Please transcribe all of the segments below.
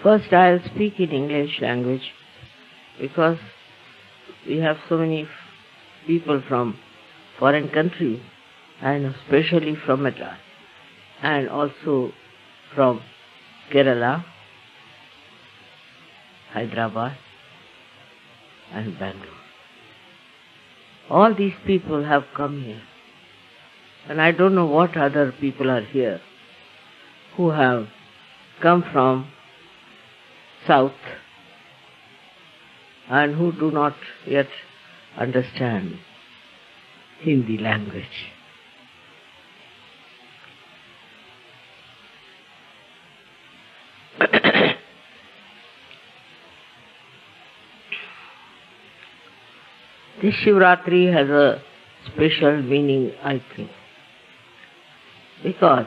First I'll speak in English language because we have so many people from foreign countries and especially from Madras and also from Kerala, Hyderabad and Bangalore. All these people have come here, and I don't know what other people are here who have come from south and who do not yet understand Hindi language. This Shivaratri has a special meaning, I think, because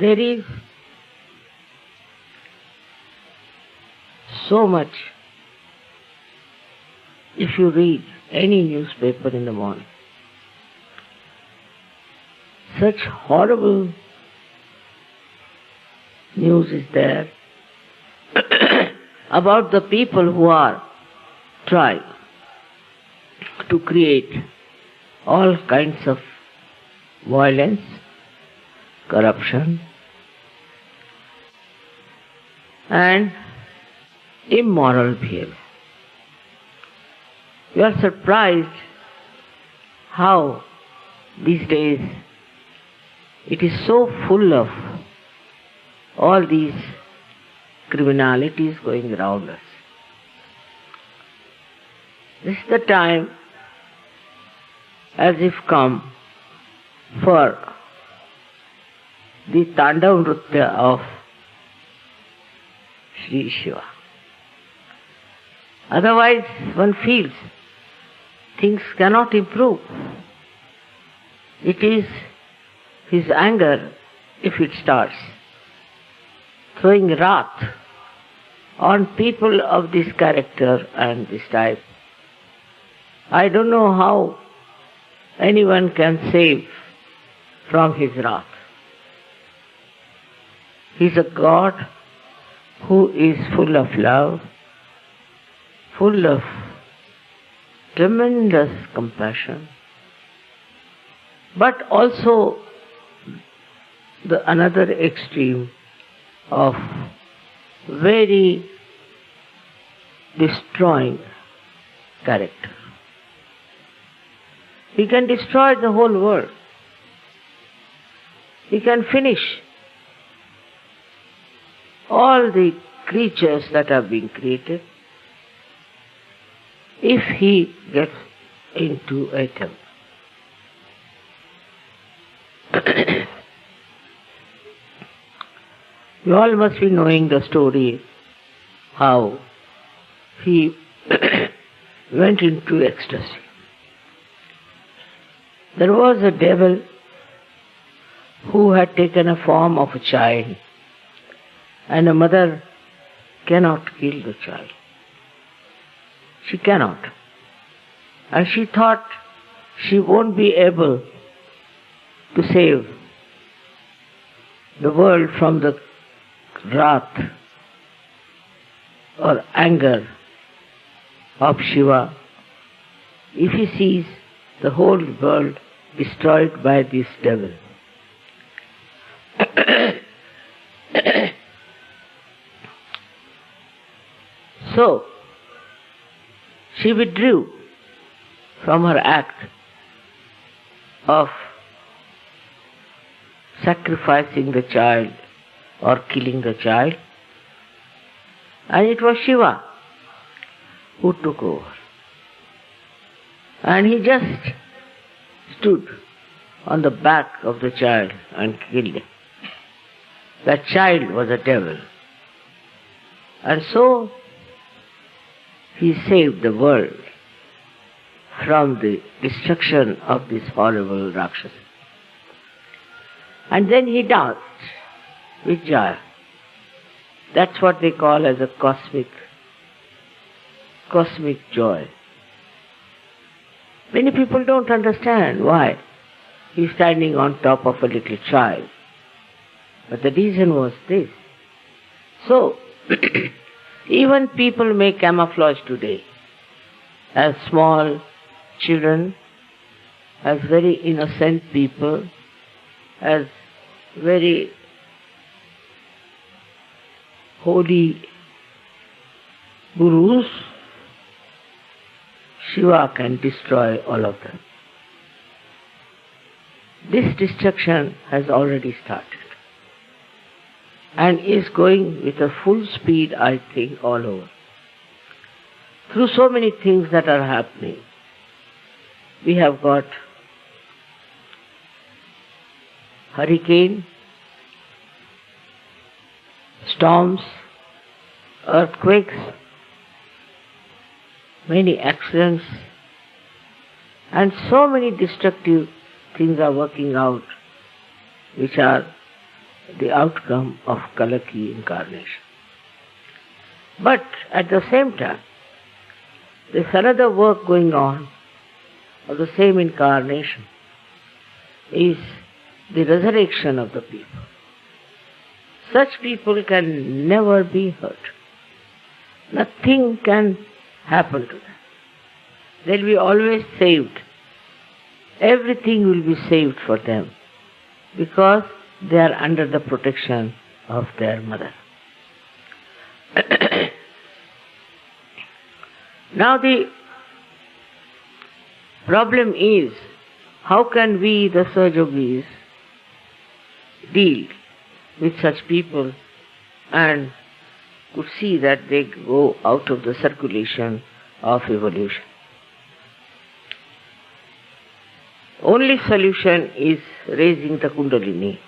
there is so much. If you read any newspaper in the morning, such horrible news is there about the people who are trying to create all kinds of violence, corruption, and immoral behavior. You are surprised how these days it is so full of all these criminalities going around us. This is the time as if come for the Tandav Nritya of Shri Shiva. Otherwise one feels things cannot improve. It is his anger if it starts throwing wrath on people of this character and this type. I don't know how anyone can save from his wrath. He is a God who is full of love, full of tremendous compassion, but also the another extreme of very destroying character. He can destroy the whole world. He can finish all the creatures that have been created if he gets into a temple. You all must be knowing the story how he went into ecstasy. There was a devil who had taken a form of a child, and a mother cannot kill the child. She cannot. And she thought she won't be able to save the world from the wrath or anger of Shiva if he sees the whole world destroyed by this devil. So, she withdrew from her act of sacrificing the child or killing the child, and it was Shiva who took over. And he just stood on the back of the child and killed him. That child was a devil. And so he saved the world from the destruction of this horrible Rakshasa. And then he danced with joy. That's what they call as a cosmic joy. Many people don't understand why He's standing on top of a little child. But the reason was this. So, even people make camouflage today as small children, as very innocent people, as very holy gurus. Shiva can destroy all of them. This destruction has already started and is going with a full speed, I think, all over. Through so many things that are happening, we have got hurricane, storms, earthquakes, many accidents, and so many destructive things are working out, which are the outcome of Kalaki incarnation. But at the same time, there's another work going on of the same incarnation, is the resurrection of the people. Such people can never be hurt. Nothing can happen to them. They'll be always saved. Everything will be saved for them because they are under the protection of their mother. Now the problem is, how can we, the Sahajogis, deal with such people and could see that they go out of the circulation of evolution? Only solution is raising the Kundalini.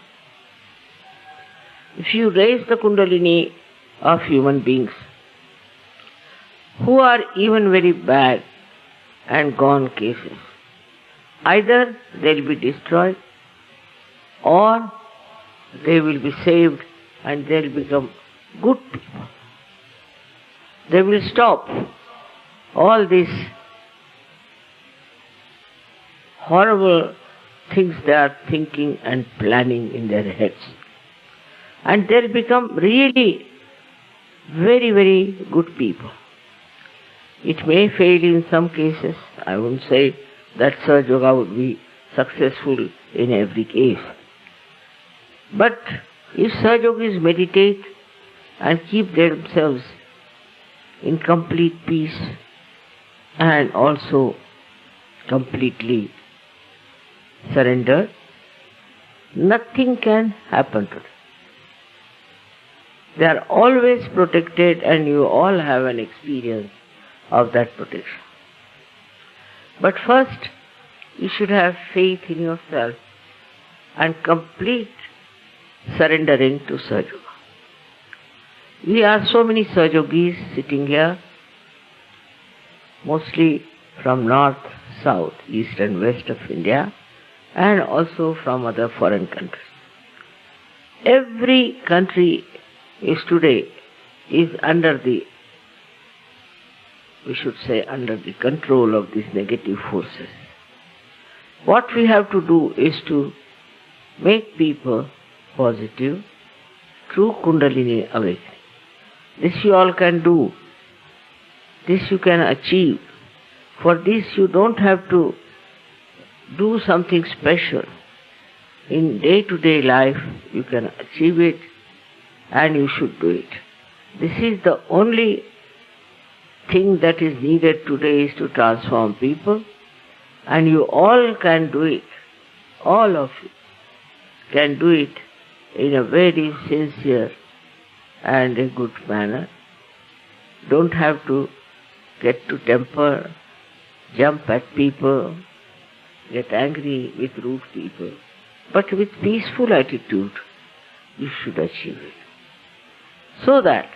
If you raise the Kundalini of human beings who are even very bad and gone cases, either they'll be destroyed or they will be saved and they'll become good people. They will stop all these horrible things they are thinking and planning in their heads. And they'll become really very, very good people. It may fail in some cases. I wouldn't say that Sahaja Yoga would be successful in every case. But if Sahaja Yogis meditate and keep themselves in complete peace and also completely surrendered, nothing can happen to them. They are always protected and you all have an experience of that protection. But first, you should have faith in yourself and complete surrendering to Sahaja Yoga. We are so many Sahaja Yogis sitting here, mostly from north, south, east and west of India, and also from other foreign countries. Every country is today under the, we should say, under the control of these negative forces. What we have to do is to make people positive through Kundalini awakening. This you all can do. This you can achieve. For this you don't have to do something special. In day-to-day life you can achieve it and you should do it. This is the only thing that is needed today, is to transform people, and you all can do it. All of you can do it in a very sincere and a good manner. Don't have to get to temper, jump at people, get angry with rude people, but with peaceful attitude you should achieve it. So that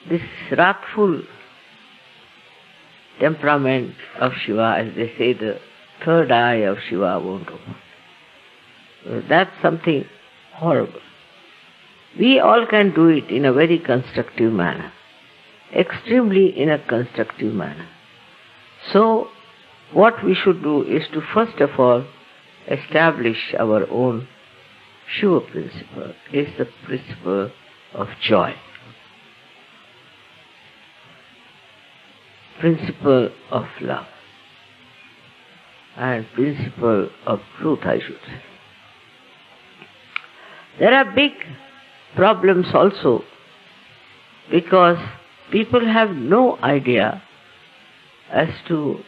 this wrathful temperament of Shiva, as they say, the third eye of Shiva won't open. That's something horrible. We all can do it in a very constructive manner, extremely in a constructive manner. So what we should do is to first of all establish our own Shiva principle, is the principle of joy, principle of love, and principle of truth, I should say. There are big problems also because people have no idea as to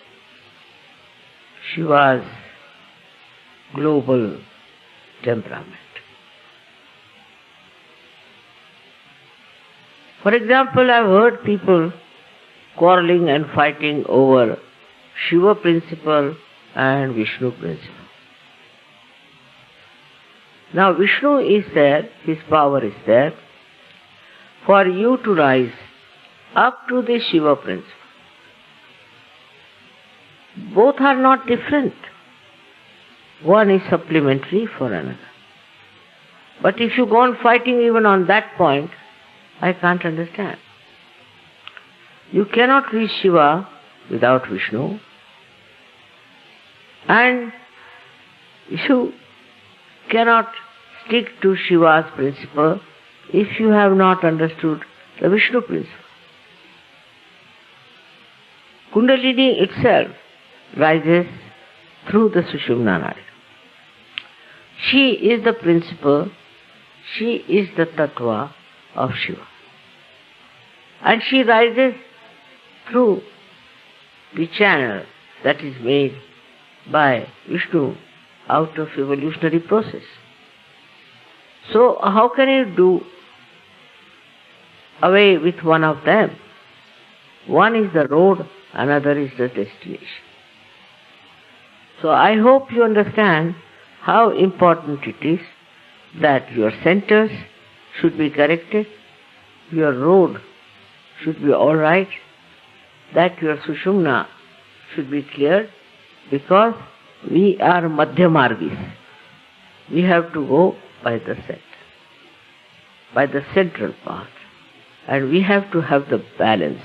Shiva's global temperament. For example, I've heard people quarreling and fighting over Shiva principle and Vishnu principle. Now Vishnu is there, his power is there, for you to rise up to the Shiva principle. Both are not different. One is supplementary for another. But if you go on fighting even on that point, I can't understand. You cannot reach Shiva without Vishnu, and you cannot stick to Shiva's principle if you have not understood the Vishnu principle. Kundalini itself rises through the Sushumna Nadi. She is the principle, she is the tattva of Shiva. And she rises through the channel that is made by Vishnu out of evolutionary process. So how can you do away with one of them? One is the road, another is the destination. So I hope you understand how important it is that your centers should be corrected, your road should be all right, that your Sushumna should be cleared, because we are Madhyamargis. We have to go by the center, by the central path, and we have to have the balance,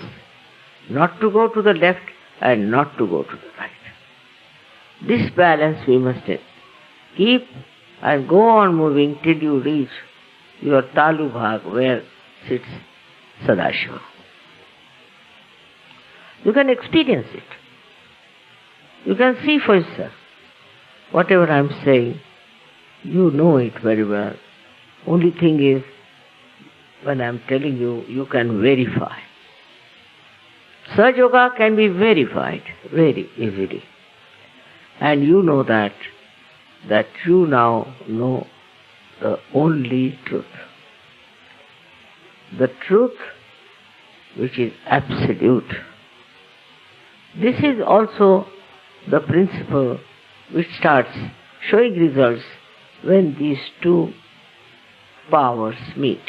not to go to the left and not to go to the right. This balance we must keep and go on moving till you reach your Talu Bhag where sits Sadashiva. You can experience it. You can see for yourself. Whatever I am saying, you know it very well. Only thing is, when I am telling you, you can verify. Sahaja Yoga can be verified very easily. And you know that you now know the only truth. The truth which is absolute. This is also the principle which starts showing results when these two powers meet.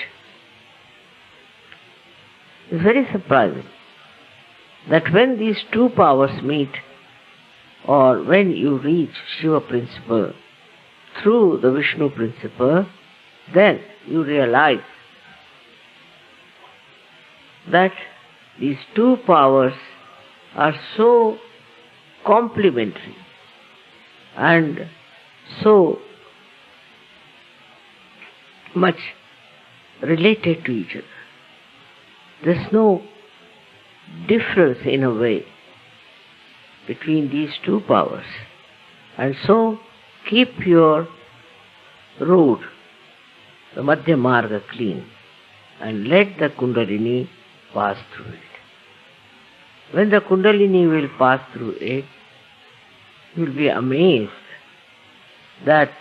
It's very surprising that when these two powers meet, or when you reach Shiva principle through the Vishnu principle, then you realize that these two powers are so complementary and so much related to each other. There's no difference in a way between these two powers. And so keep your road, the Madhya Marga, clean and let the Kundalini pass through it. When the Kundalini will pass through it, you will be amazed that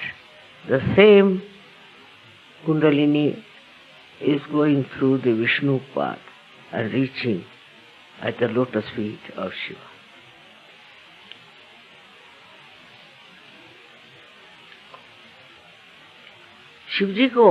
the same Kundalini is going through the Vishnu path and reaching at the lotus feet of Shiva. Shiv जी को